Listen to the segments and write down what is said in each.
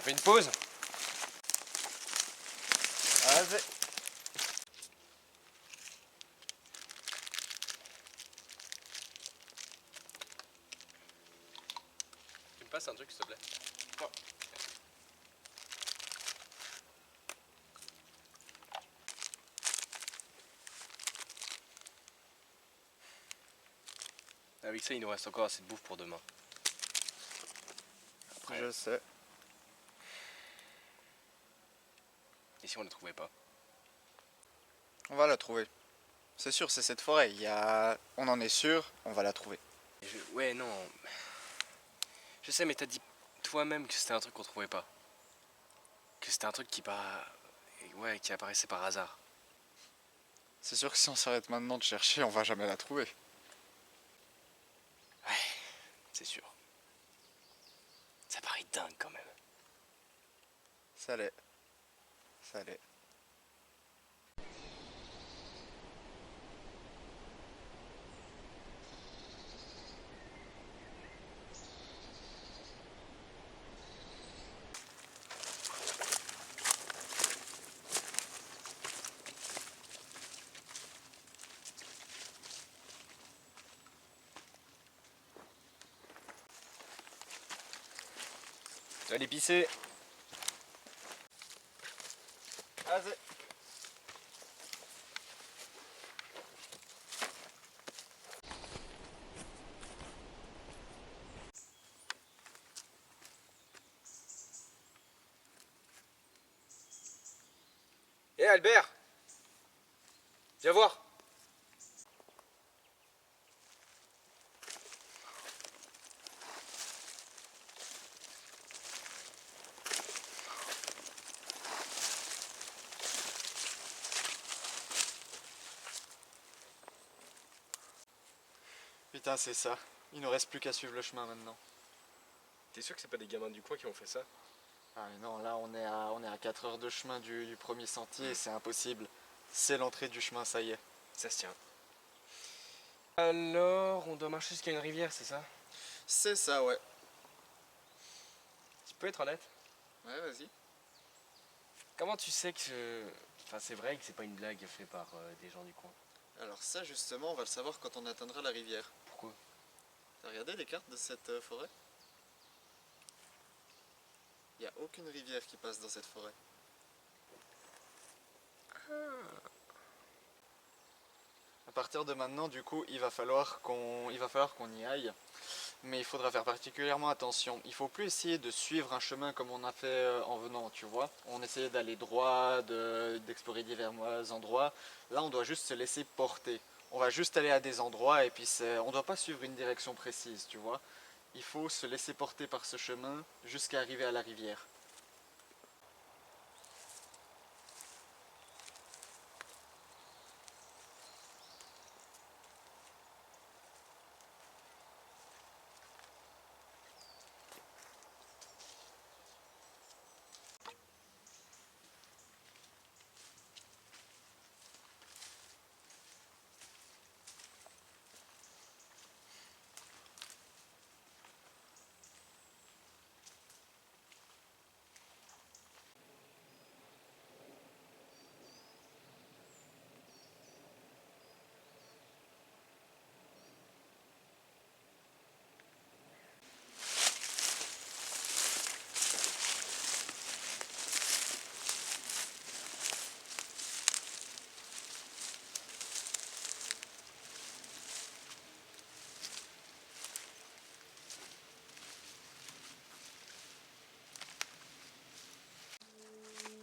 fait une pause? Vas-y. Tu me passes un truc s'il te plaît? Non. Avec ça, il nous reste encore assez de bouffe pour demain. Après, Je sais. et si on ne la trouvait pas? On va la trouver. C'est sûr, c'est cette forêt. On en est sûr, on va la trouver. Ouais, non. Je sais, mais t'as dit toi-même que c'était un truc qu'on trouvait pas. Que c'était un truc ouais, qui apparaissait par hasard. C'est sûr que si on s'arrête maintenant de chercher, on va jamais la trouver. Ouais, c'est sûr. Ça paraît dingue quand même. Ça l'est. Ça l'est. Tu vas aller pisser? Vas-y. Hé Albert! Viens voir! Putain, c'est ça. Il nous reste plus qu'à suivre le chemin maintenant. T'es sûr que c'est pas des gamins du coin qui ont fait ça? Ah mais non, là on est à 4 heures de chemin du premier sentier, c'est impossible. C'est l'entrée du chemin, ça y est. Ça se tient. Alors, on doit marcher jusqu'à une rivière, c'est ça? C'est ça, ouais. Tu peux être honnête? Ouais, vas-y. Comment tu sais que... Enfin, c'est vrai que c'est pas une blague faite par des gens du coin. Alors ça, justement, on va le savoir quand on atteindra la rivière. Pourquoi? T'as regardé les cartes de cette forêt? Il n'y a aucune rivière qui passe dans cette forêt. À partir de maintenant, du coup, il va falloir qu'on y aille. Mais il faudra faire particulièrement attention. Il faut plus essayer de suivre un chemin comme on a fait en venant, tu vois. On essayait d'aller droit, d'explorer divers endroits. Là, on doit juste se laisser porter. On va juste aller à des endroits et puis on ne doit pas suivre une direction précise, tu vois. Il faut se laisser porter par ce chemin jusqu'à arriver à la rivière.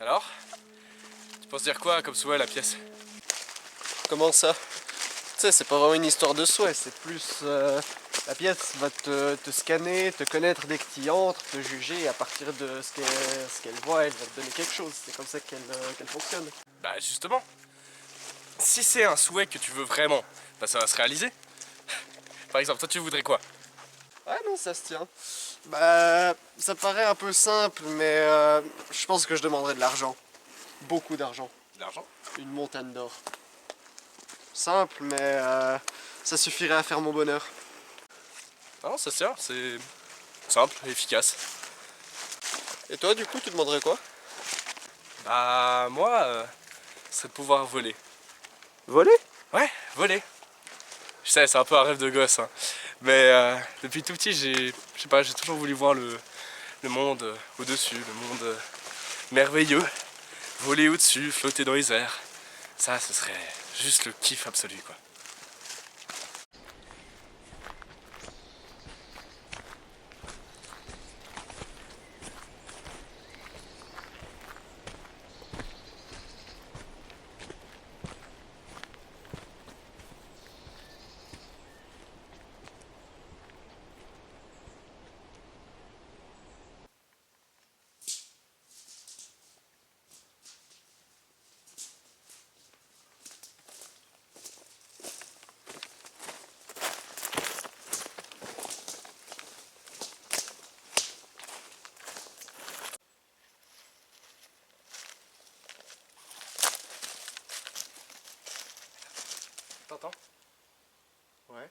Alors? Tu penses dire quoi comme souhait à la pièce? Comment ça? Tu sais, c'est pas vraiment une histoire de souhait, c'est plus... la pièce va te scanner, te connaître dès que tu y entres, te juger, et à partir de ce qu'elle voit, elle va te donner quelque chose. C'est comme ça qu'elle fonctionne. Bah justement, si c'est un souhait que tu veux vraiment, bah ça va se réaliser. Par exemple, toi tu voudrais quoi? Ouais, non, ça se tient. Bah, ça paraît un peu simple, mais je pense que je demanderais de l'argent. Beaucoup d'argent. De l'argent? Une montagne d'or. Simple, mais ça suffirait à faire mon bonheur. Non, ça se tient, c'est simple, efficace. Et toi, du coup, tu demanderais quoi? Bah, moi, ce serait de pouvoir voler. Voler? Ouais, voler. Je sais, c'est un peu un rêve de gosse, hein. Mais depuis tout petit, je sais pas, j'ai toujours voulu voir le monde au-dessus, le monde merveilleux. Voler au-dessus, flotter dans les airs. Ça, ce serait juste le kiff absolu, quoi. T'entends? Ouais.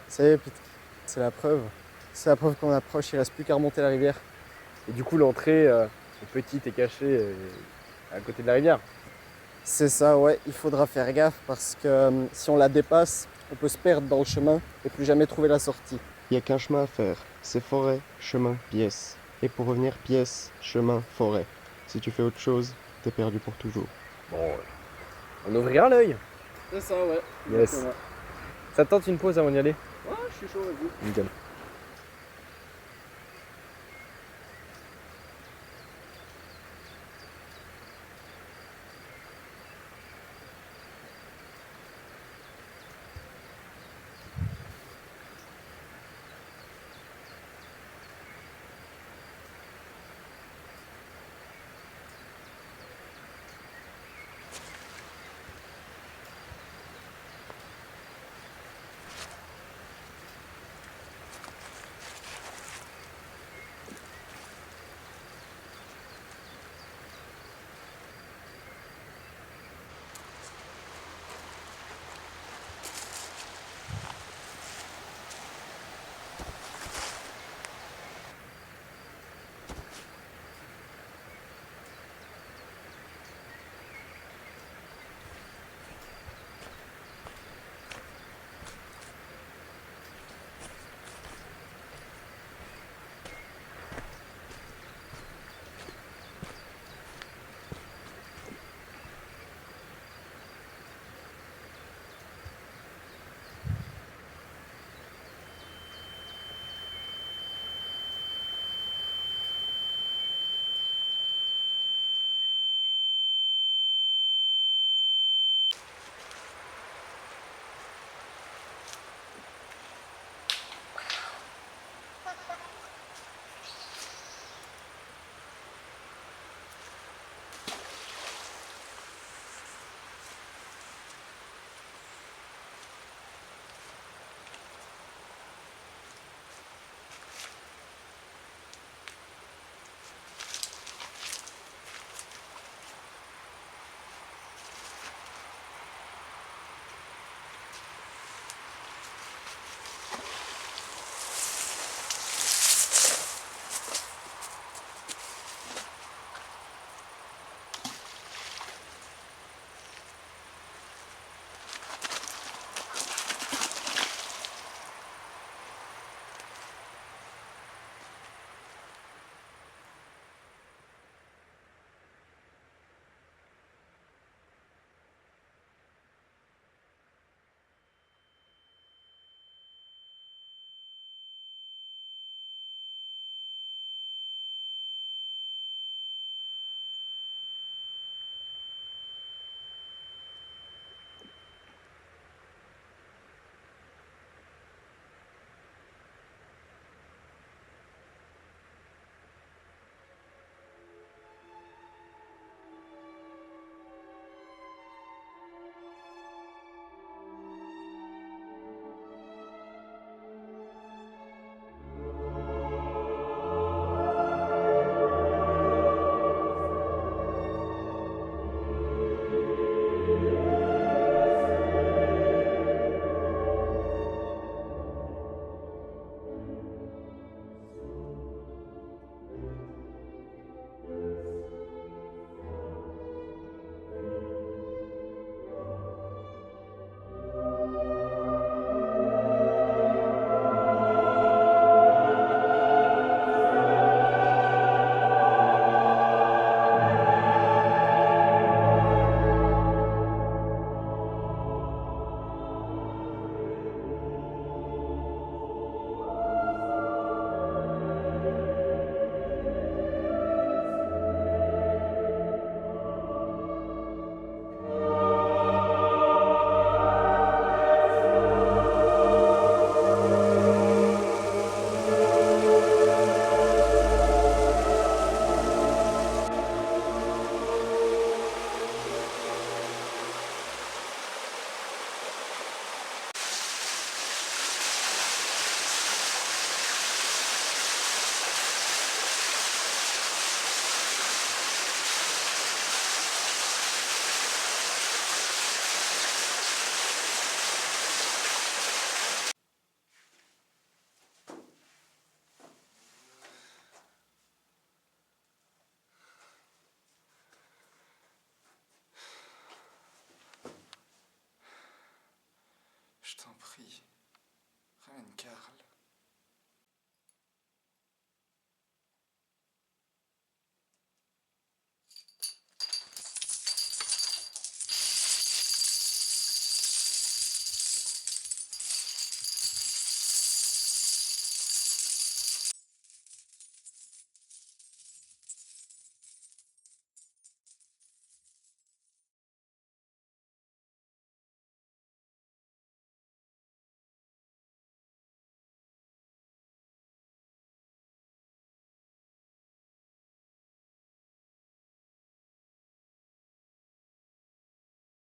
Ça y est, putain, c'est la preuve. C'est la preuve qu'on approche, il reste plus qu'à remonter la rivière. Et du coup, l'entrée est petite et cachée à côté de la rivière. C'est ça, ouais, il faudra faire gaffe parce que si on la dépasse, on peut se perdre dans le chemin et plus jamais trouver la sortie. Il n'y a qu'un chemin à faire, c'est forêt, chemin, pièce. Et pour revenir, pièce, chemin, forêt. Si tu fais autre chose, t'es perdu pour toujours. Bon, on ouvrira l'œil. C'est ça, ouais. Yes. Ça te tente une pause avant d'y aller? Ouais, je suis chaud, vas-y. Nickel.